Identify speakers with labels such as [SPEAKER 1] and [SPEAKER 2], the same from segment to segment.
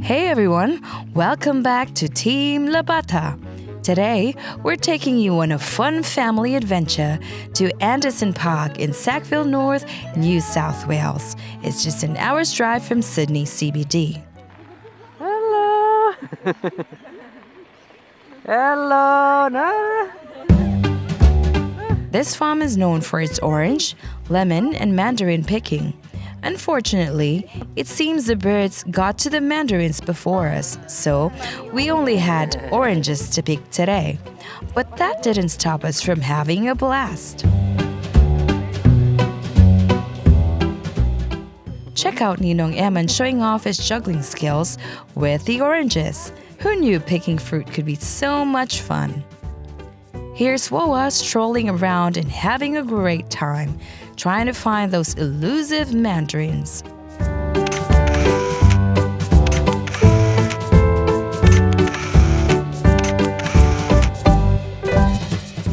[SPEAKER 1] Hey everyone, welcome back to Team Labata. Today, we're taking you on a fun family adventure to Anderson Park in Sackville North, New South Wales. It's just an hour's drive from Sydney CBD.
[SPEAKER 2] Hello. Hello. No.
[SPEAKER 1] This farm is known for its orange, lemon, and mandarin picking. Unfortunately, it seems the birds got to the mandarins before us, so we only had oranges to pick today. But that didn't stop us from having a blast. Check out Ninong Eman showing off his juggling skills with the oranges. Who knew picking fruit could be so much fun? Here's Wowa strolling around and having a great time, trying to find those elusive mandarins.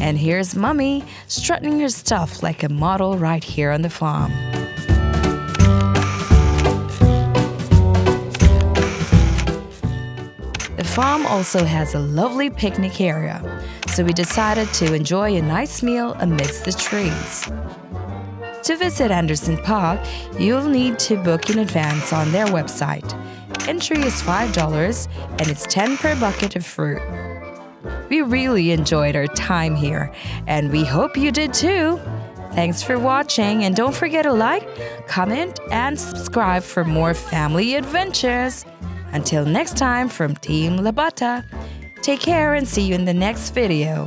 [SPEAKER 1] And here's Mummy strutting her stuff like a model right here on the farm. The farm also has a lovely picnic area, so we decided to enjoy a nice meal amidst the trees. To visit Anderson Park, you'll need to book in advance on their website. Entry is $5 and it's 10 per bucket of fruit. We really enjoyed our time here, and we hope you did too. Thanks for watching, and don't forget to like, comment, and subscribe for more family adventures. Until next time from Team Labata, take care and see you in the next video.